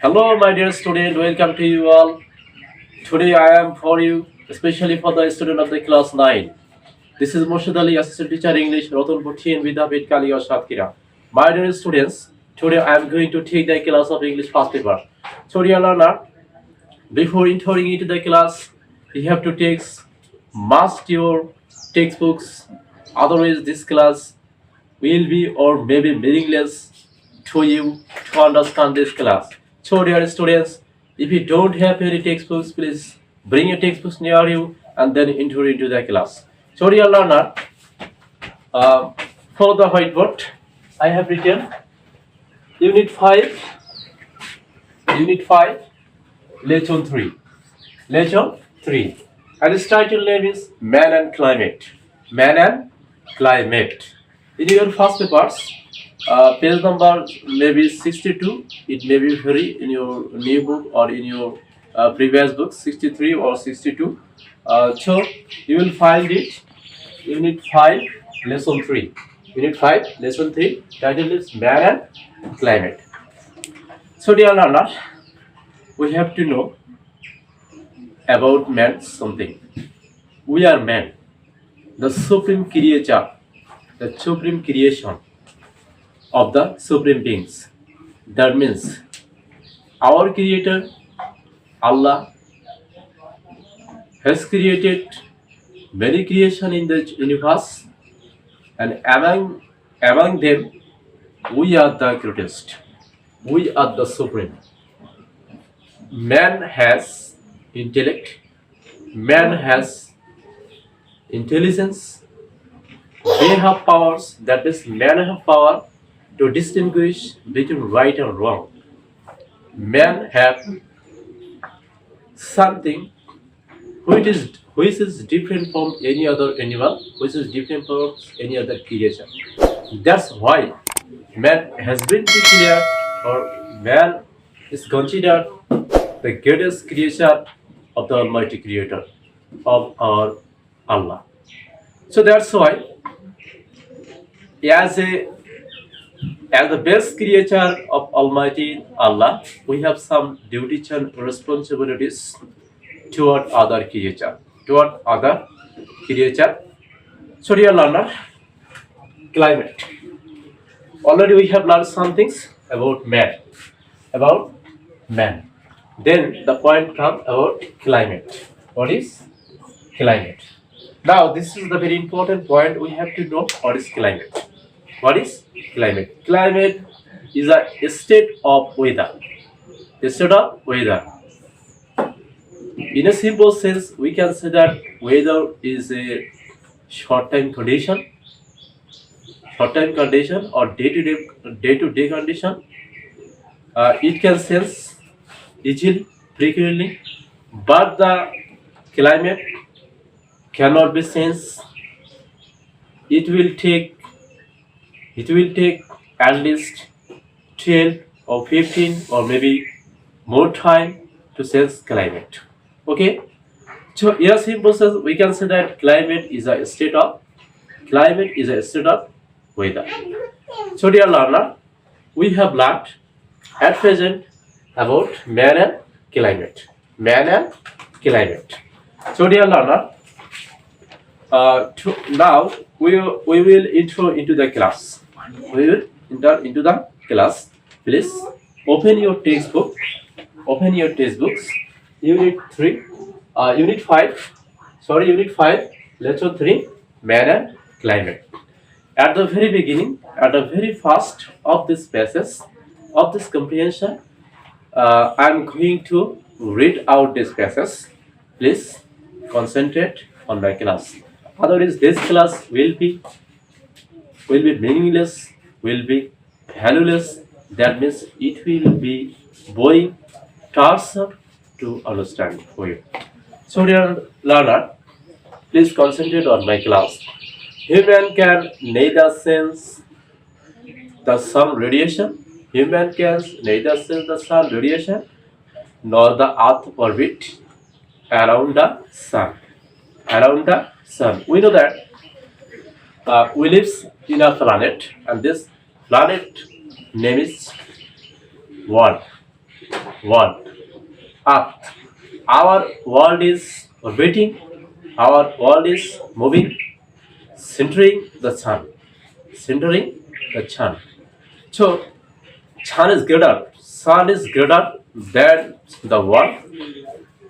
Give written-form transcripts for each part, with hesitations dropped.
Hello, my dear student. Welcome to you all. Today I am for you, especially for the student of the class 9. This is Murshid Ali, Assistant Teacher English, Rotan Bhutin, Vidabit Kaliya Shatkira. My dear students, today I am going to take the class of English first paper. So, dear learner, before entering into the class, you have to take must your textbooks. Otherwise, this class will be or maybe meaningless to you to understand this class. So, dear students, if you don't have any textbooks, please bring your textbooks near you and then enter into the class. So, dear learner, uh, for the whiteboard, I have written Unit 5, Unit 5, Lesson 3. Lesson 3. And its title name is Man and Climate. Man and Climate. In your first papers, page number maybe 62, it may be vary in your new book or in your previous book, 63 or 62. So you will find it, Unit 5, Lesson 3. Unit 5, Lesson 3, title is Man and Climate. So dear learner, we have to know about man something. We are man, the supreme creature, the supreme creation of the supreme beings. That means our creator Allah has created many creation in the universe, and among them we are the greatest. We are the supreme. Man has intellect, man has intelligence, they have powers, that is man have power to distinguish between right and wrong. Man have something which is different from any other animal, which is different from any other creature. That's why man has been declared, or man is considered the greatest creature of the Almighty Creator of our Allah. So that's why, as the best creature of Almighty Allah, we have some duties and responsibilities toward other creature. So dear learner, climate. Already we have learned some things about man. Then the point comes about climate. What is climate? Now this is the very important point. We have to know what is climate. What is climate? Climate is a state of weather. A state of weather. In a simple sense, we can say that weather is a short-time condition or day-to-day condition. It can sense easily, frequently, but the climate cannot be sensed. It will take at least 12 or 15 or maybe more time to sense climate. Okay, so in a simple sense, we can say that climate is a state of weather. So dear learner, we have learned at present about man and climate. So dear learner, now we will enter into the class. We will enter into the class. Please open your textbook. Open your textbooks. Unit 5, Lesson 3, Man and Climate. At the very beginning, at the very first of this passage, of this comprehension, I am going to read out this passage. Please concentrate on my class. Otherwise, this class will be meaningless, will be valueless. That means it will be boring, tarsome to understand for you. So dear learner, please concentrate on my class. Human can neither sense the sun radiation, nor the earth orbit around the sun. We know that we live in a planet, and this planet name is world. world. Earth. Our world is orbiting, our world is moving, centering the sun. Centering the sun. So, sun is greater than the world,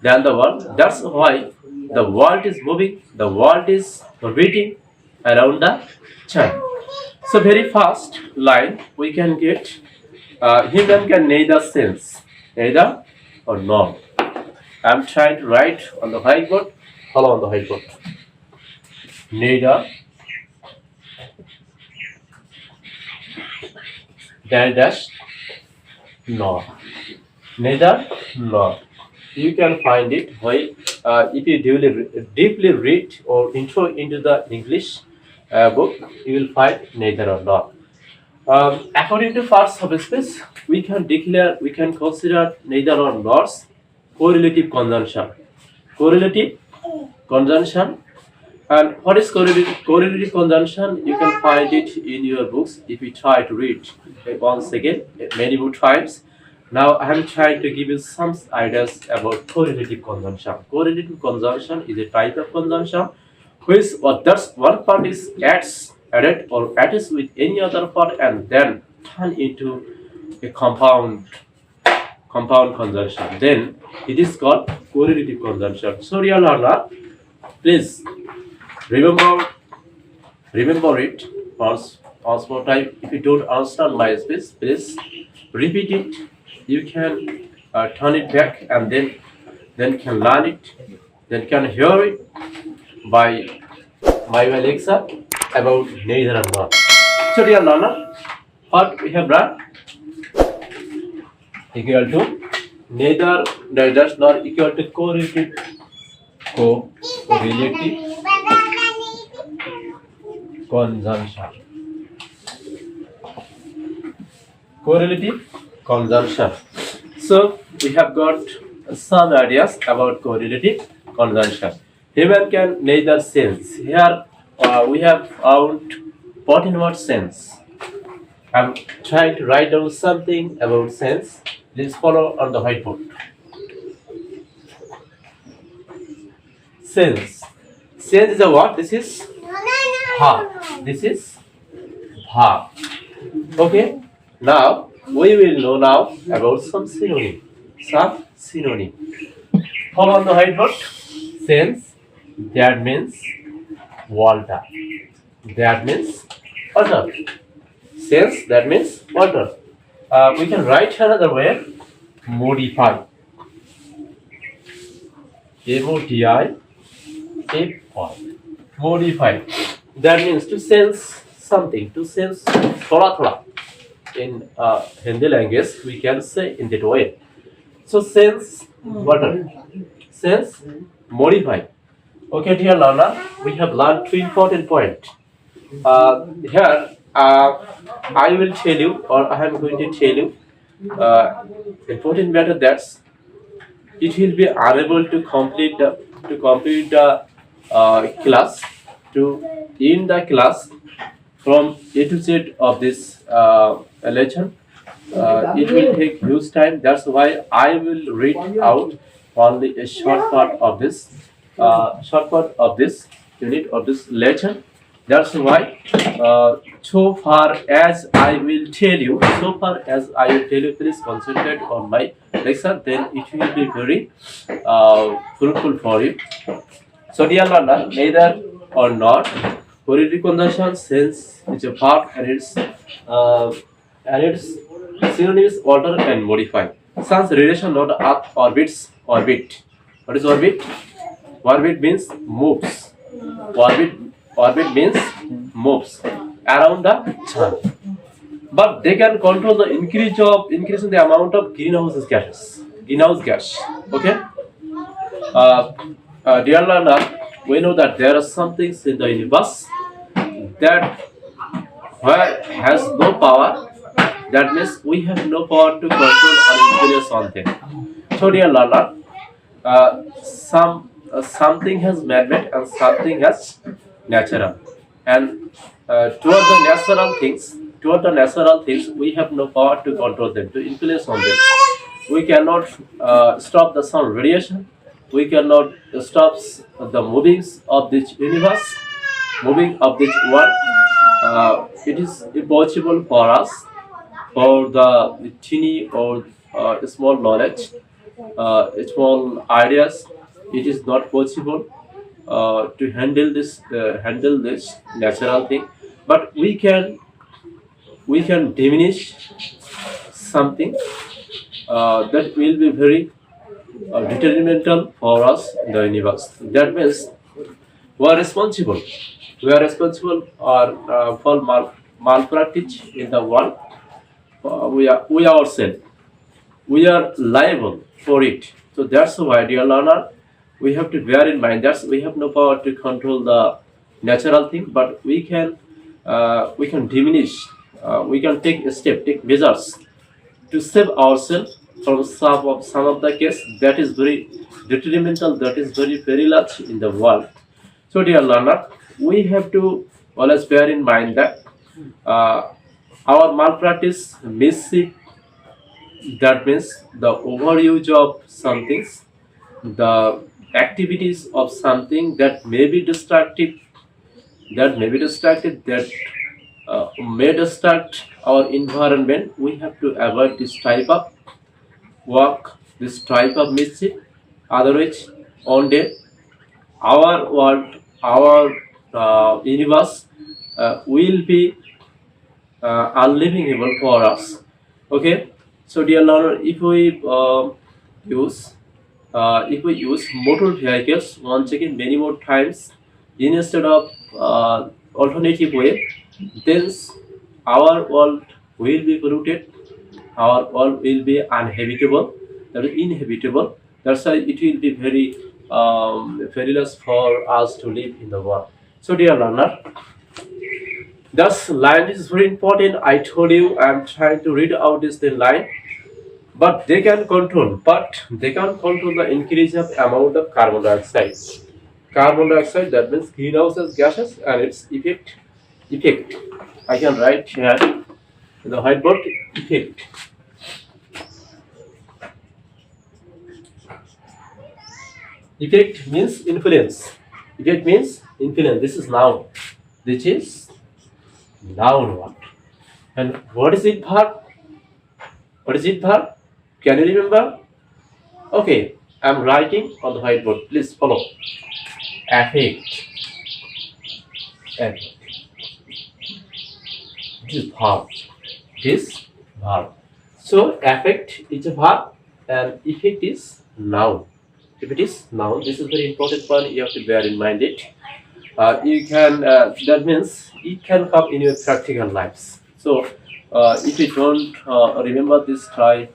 That's why the world is moving, the world is orbiting around the sun. So very fast line we can get human can neither sense, neither or not. I'm trying to write on the whiteboard. Follow on the whiteboard. Neither, dash, nor. Neither nor. You can find it if you deeply read or intro into the English book, you will find neither or nor. According to first subspace, we can consider neither or nor's correlative conjunction. Correlative conjunction. And what is correlative conjunction? You can find it in your books if you try to read once again, many more times. Now I am trying to give you some ideas about correlative conjunction. Correlative conjunction is a type of conjunction which thus one part is added or attached with any other part and then turn into a compound conjunction. Then it is called correlative conjunction. So dear learner, please remember it once more time. If you don't understand my speech, please repeat it. You can turn it back and then can learn it, then can hear it by my lecture about neither and nor. So dear learner, what we have done equal to neither nor equal to correlative conjunction. Correlative conjunction. So we have got some ideas about correlative conjunction. Human can neither sense. Here we have found 14 word sense. I'm trying to write down something about sense. Please follow on the whiteboard. Sense. Sense is a what? This is verb. This is verb. Okay. Now we will know now about some synonym. Follow on the whiteboard. Sense. That means water. That means water. Sense. That means water. We can write another way. Modify. MODIFY. Modify. That means to sense something. To sense thoda. In Hindi language, we can say in that way. So sense water. Sense modify. Okay, dear learner, we have learned two important points. Here, I will tell you, or I am going to tell you, important matter that it will be unable to complete the class, to end the class from A to Z of this lesson. It will take huge time. That's why I will read out only a short part of this unit of this lesson. That's why so far as I will tell you, please concentrate on my lecture. Then it will be very fruitful for you. So dear learner, neither or not, correlative conjunction sense is a verb and its synonym is alter and modify. Sun's relation not Earth orbit. What is orbit? Orbit means moves. Orbit means moves around the sun. But they can control the increase in the amount of greenhouse gas. Okay. Dear learner, we know that there are some things in the universe that where has no power. That means we have no power to control or influence on them. So dear learner, something has man-made and something has natural. And toward the natural things, we have no power to control them, to influence on them. We cannot stop the sound radiation. We cannot stop the movings of this universe, moving of this world. It is impossible for us, for the teeny or small knowledge, small ideas. It is not possible to handle this natural thing. But we can diminish something that will be very detrimental for us in the universe. That means we are responsible. We are responsible for malpractice in the world. We ourselves. We are liable for it. So that's why, dear learner, we have to bear in mind that we have no power to control the natural thing, but we can diminish. We can take a step, take measures to save ourselves from some of the case that is very detrimental, that is very perilous in the world. So, dear learner, we have to always bear in mind that uh, our malpractice, mischief, that means the overuse of some things, the activities of something that may be destructive, that may distract our environment. We have to avoid this type of work, this type of mischief. Otherwise, one day our world, our universe will be unlivable for us. Okay, so dear learner, use if we use motor vehicles once again many more times instead of alternative way, then our world will be polluted, our world will be uninhabitable, that is inhabitable. That's why it will be very perilous for us to live in the world. So, dear learner, thus line is very important. I told you I'm trying to read out this thin line, but they can control the increase of amount of carbon dioxide. Carbon dioxide, that means greenhouse gases and its effect. I can write here in the whiteboard effect. Effect means influence. Effect means influence. This is noun. This is noun word. And what is it verb? What is it verb? Can you remember? Okay, I'm writing on the whiteboard. Please follow. Affect. Affect. This is verb. This verb. So affect is a verb and effect is noun. If it is noun, this is very important point. You have to bear in mind it. You can. That means it can come in your practical lives. So if you don't remember this, try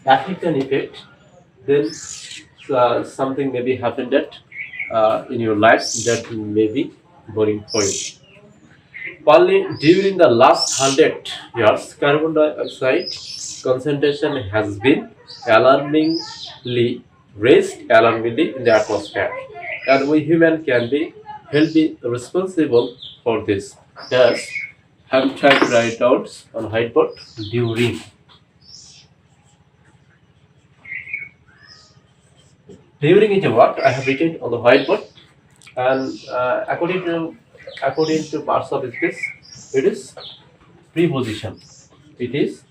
affect and effect. Then something may be happened that in your lives that may be boring for you. Only during the last 100 years, carbon dioxide concentration has been alarmingly alarmingly in the atmosphere, and we human can be held be responsible for this. Thus, I'm trying to write out on whiteboard during. During is a what I have written on the whiteboard, and according to parts of speech, it is preposition. It is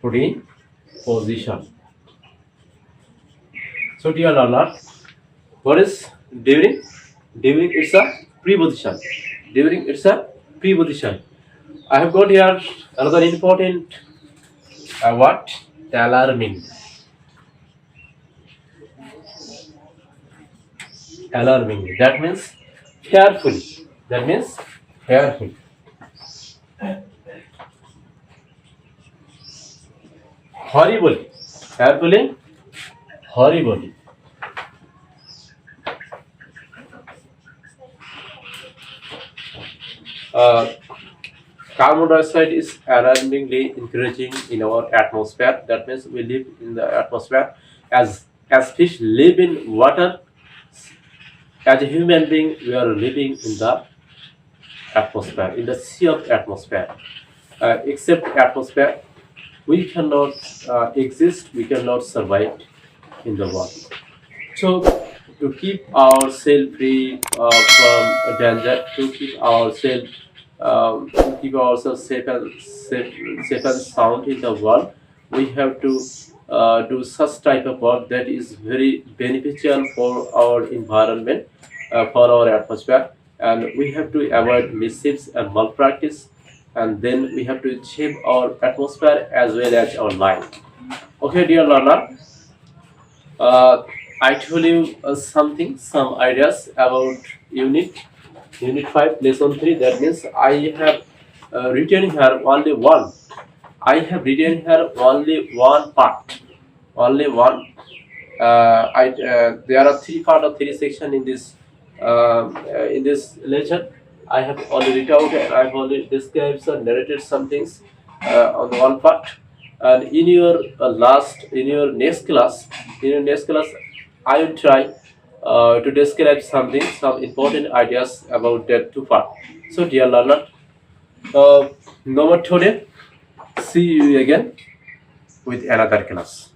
preposition. So, dear learner, what is during? During it's a preposition. During it's a preposition. I have got here another important word, alarming. Alarming. That means fearful. That means fearful. Horrible. Fearfully, horrible. Uh, Carbon dioxide is alarmingly increasing in our atmosphere. That means we live in the atmosphere. As fish live in water, as a human being, we are living in the atmosphere, in the sea of atmosphere. Except atmosphere, we cannot exist, we cannot survive in the world. So to keep ourselves free from danger, to keep ourselves safe and sound in the world, we have to do such type of work that is very beneficial for our environment, for our atmosphere, and we have to avoid mischiefs and malpractice, and then we have to shape our atmosphere as well as our life. Okay, dear learner, uh, I told you some ideas about Unit 5, Lesson 3. That means I have written here only one. I have written here only one part, only one. There are three part or three section in this lecture. I have already taught and I have already described and narrated some things on one part. And in your next class, I will try to describe some important ideas about that two part. So, dear learner, no more today. See you again with another class.